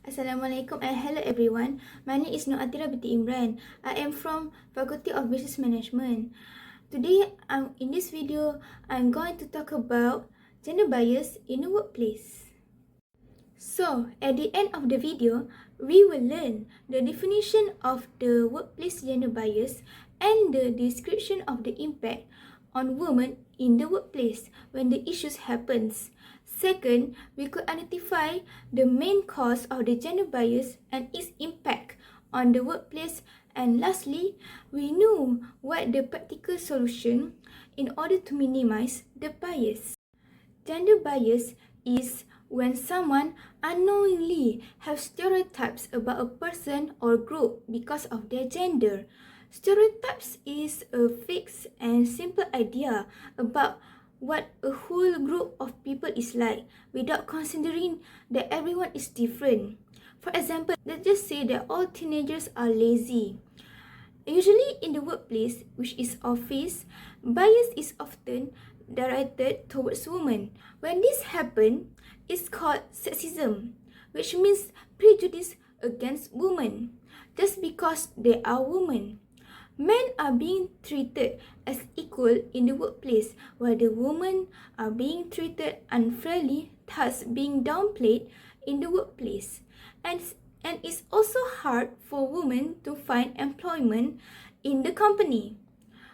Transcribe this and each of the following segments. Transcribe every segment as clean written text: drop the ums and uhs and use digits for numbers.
Assalamualaikum and hello everyone. My name is Athirah binti Imran. I am from Faculty of Business Management. Today, in this video, I'm going to talk about gender bias in the workplace. So, at the end of the video, we will learn the definition of the workplace gender bias and the description of the impact on women in the workplace when the issues happens. Second, we could identify the main cause of the gender bias and its impact on the workplace. And lastly, we know what the practical solution in order to minimize the bias. Gender bias is when someone unknowingly has stereotypes about a person or group because of their gender. Stereotypes is a fixed and simple idea about what a whole group of people is like without considering that everyone is different. For example, let's just say that all teenagers are lazy. Usually in the workplace, which is office, bias is often directed towards women. When this happens, it's called sexism, which means prejudice against women just because they are women. Men are being treated as equal in the workplace, while the women are being treated unfairly, thus being downplayed in the workplace. And it's also hard for women to find employment in the company.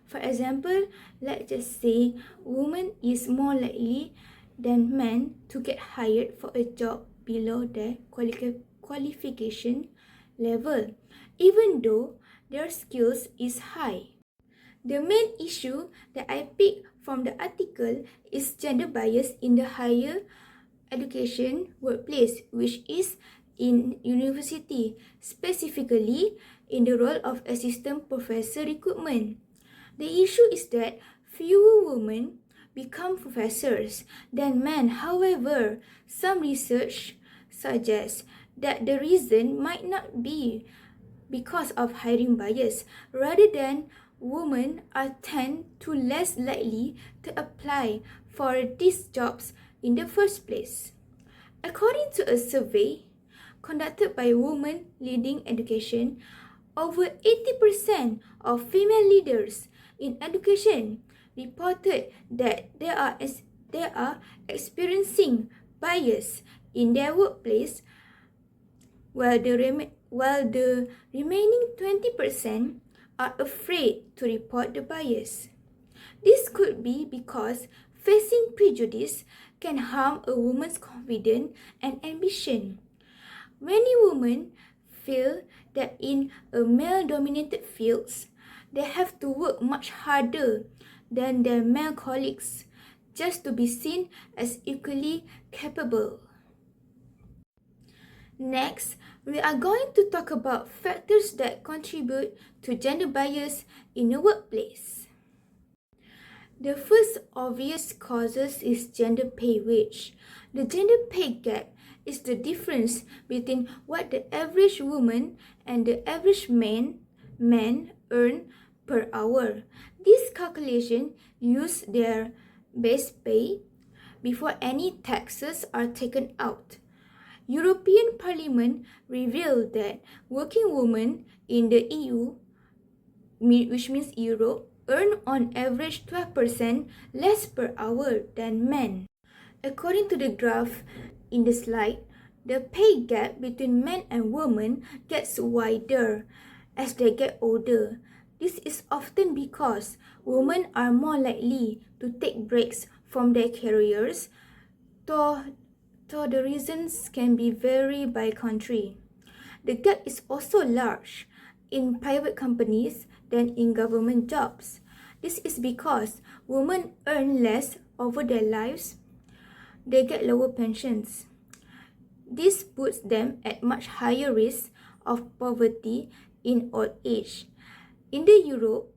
For example, let's just say women is more likely than men to get hired for a job below their qualification level, even though their skills is high. The main issue that I picked from the article is gender bias in the higher education workplace, which is in university, specifically in the role of assistant professor recruitment. The issue is that fewer women become professors than men. However, some research suggests that the reason might not be because of hiring bias, rather than women are tend to less likely to apply for these jobs in the first place. According to a survey conducted by Women Leading Education, over 80% of female leaders in education reported that they are experiencing bias in their workplace, while the remaining 20% are afraid to report the bias. This could be because facing prejudice can harm a woman's confidence and ambition. Many women feel that in a male-dominated fields, they have to work much harder than their male colleagues just to be seen as equally capable. Next, we are going to talk about factors that contribute to gender bias in the workplace. The first obvious causes is gender pay wage. The gender pay gap is the difference between what the average woman and the average man earn per hour. This calculation uses their base pay before any taxes are taken out. European Parliament revealed that working women in the EU, which means Europe, earn on average 12% less per hour than men. According to the graph in the slide, the pay gap between men and women gets wider as they get older. This is often because women are more likely to take breaks from their careers, though the reasons can be vary by country. The gap is also large in private companies than in government jobs. This is because women earn less over their lives. They get lower pensions. This puts them at much higher risk of poverty in old age. In the Europe,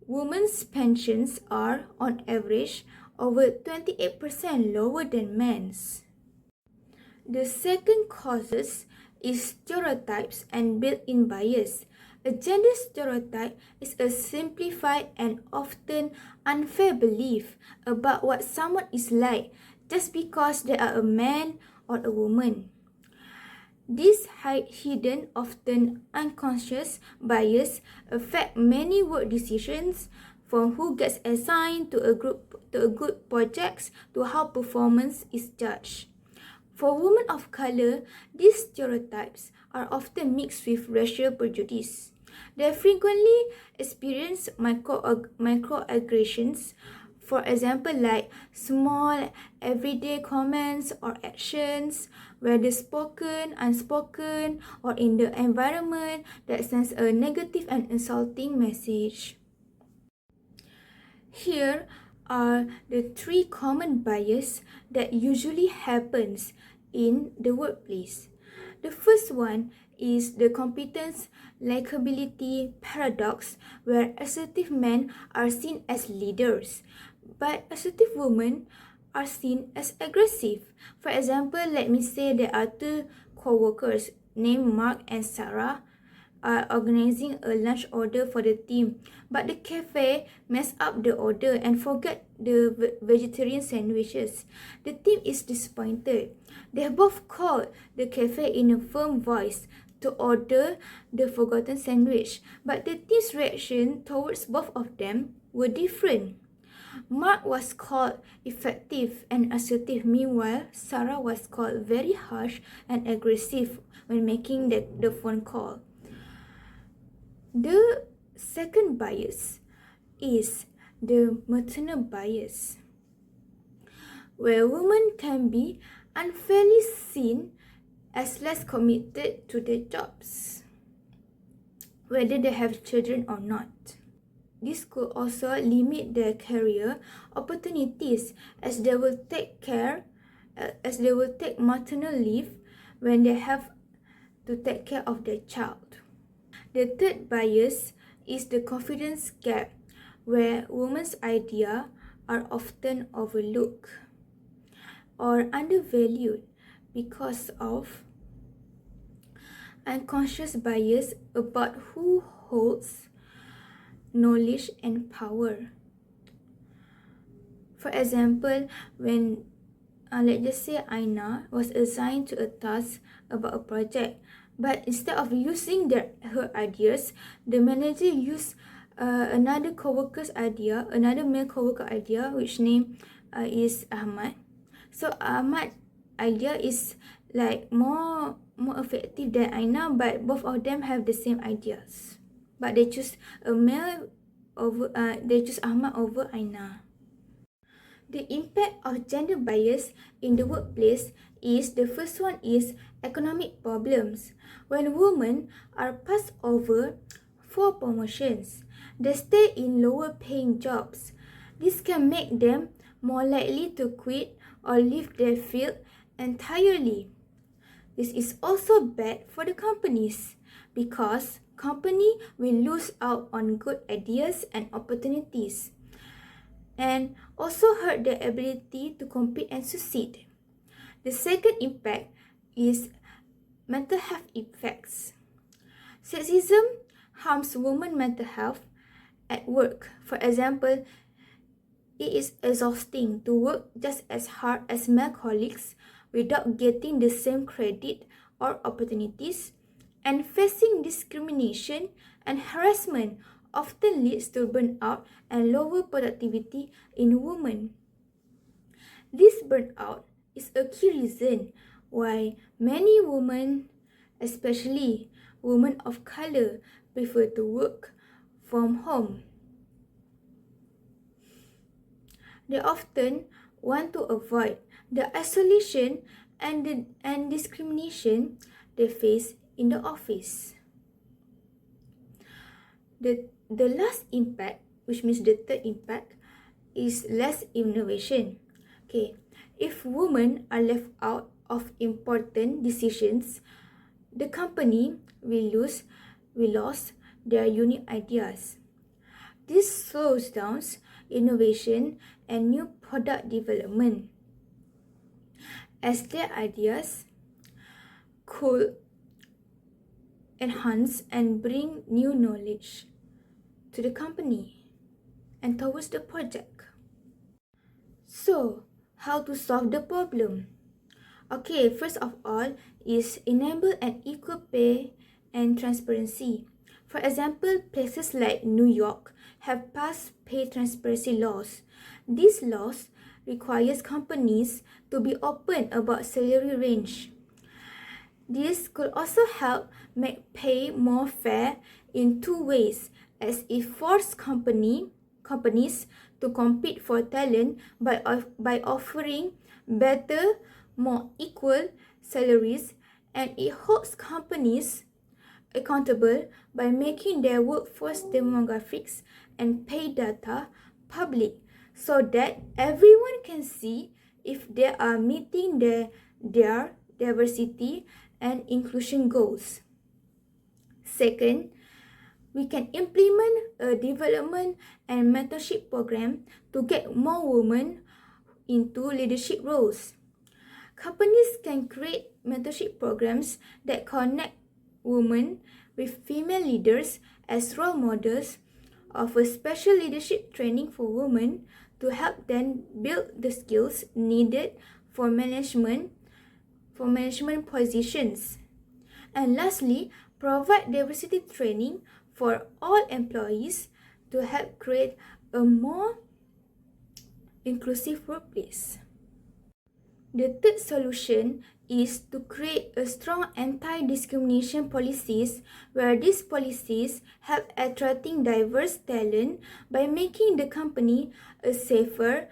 women's pensions are, on average, over 28% lower than men's. The second causes is stereotypes and built-in bias. A gender stereotype is a simplified and often unfair belief about what someone is like just because they are a man or a woman. This hidden, often unconscious bias affect many work decisions, from who gets assigned to a good projects to how performance is judged. For women of color, these stereotypes are often mixed with racial prejudice. They frequently experience microaggressions, for example, like small everyday comments or actions, whether spoken, unspoken, or in the environment that sends a negative and insulting message. Here are the 3 common biases that usually happens in the workplace. The first one is the competence likability paradox, where assertive men are seen as leaders, but assertive women are seen as aggressive. For example, let me say there are 2 co-workers named Mark and Sarah are organizing a lunch order for the team, but the cafe messed up the order and forget the vegetarian sandwiches. The team is disappointed. They both called the cafe in a firm voice to order the forgotten sandwich, but the team's reaction towards both of them were different. Mark was called effective and assertive. Meanwhile, Sarah was called very harsh and aggressive when making the phone call. The second bias is the maternal bias, where women can be unfairly seen as less committed to their jobs, whether they have children or not. This could also limit their career opportunities, as they will take maternal leave when they have to take care of their child. The third bias is the confidence gap, where women's ideas are often overlooked or undervalued because of unconscious bias about who holds knowledge and power. For example, when let's just say Aina was assigned to a task about a project, but instead of using her ideas, the manager used another male coworker idea, which name is Ahmad. So Ahmad's idea is like more effective than Aina, but both of them have the same ideas. But they choose Ahmad over Aina. The impact of gender bias in the workplace is, the first one is economic problems. When women are passed over for promotions, they stay in lower paying jobs. This can make them more likely to quit or leave their field entirely. This is also bad for the companies, because company will lose out on good ideas and opportunities, and also hurt their ability to compete and succeed. The second impact is mental health effects. Sexism harms women's mental health at work. For example, it is exhausting to work just as hard as male colleagues without getting the same credit or opportunities, and facing discrimination and harassment often leads to burnout and lower productivity in women. This burnout is a key reason why many women, especially women of color, prefer to work from home. They often want to avoid the isolation and discrimination they face in the office. The last impact, which means the third impact, is less innovation. Okay, if women are left out of important decisions, the company will lose their unique ideas. This slows down innovation and new product development, as their ideas could enhance and bring new knowledge to the company and towards the project. So, how to solve the problem? Okay, first of all is enable an equal pay and transparency. For example, places like New York have passed pay transparency laws. These laws requires companies to be open about salary range. This could also help make pay more fair in two ways, as it forces companies to compete for talent by offering better, more equal salaries, and it holds companies accountable by making their workforce demographics and pay data public so that everyone can see if they are meeting their diversity and inclusion goals. Second, we can implement a development and mentorship program to get more women into leadership roles. Companies can create mentorship programs that connect women with female leaders as role models, offer special leadership training for women to help them build the skills needed for management positions. And lastly, provide diversity training for all employees to help create a more inclusive workplace. The third solution is to create a strong anti-discrimination policies where these policies help attracting diverse talent by making the company a safer,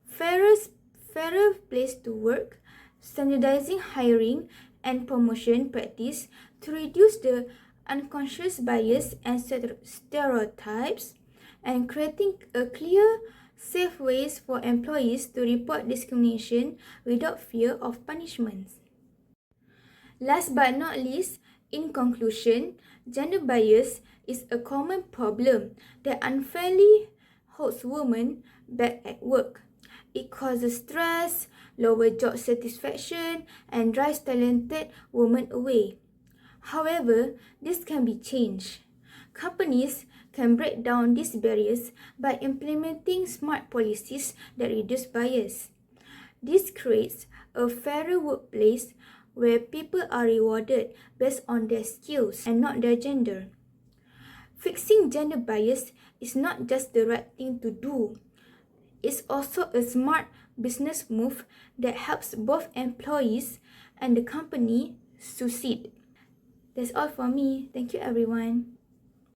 fairer place to work, standardizing hiring and promotion practice to reduce the unconscious bias and stereotypes, and creating a clear, safe ways for employees to report discrimination without fear of punishments. Last but not least, in conclusion, gender bias is a common problem that unfairly holds women back at work. It causes stress, lower job satisfaction, and drives talented women away. However, this can be changed. Companies can break down these barriers by implementing smart policies that reduce bias. This creates a fairer workplace where people are rewarded based on their skills and not their gender. Fixing gender bias is not just the right thing to do. It's also a smart business move that helps both employees and the company succeed. That's all for me. Thank you, everyone.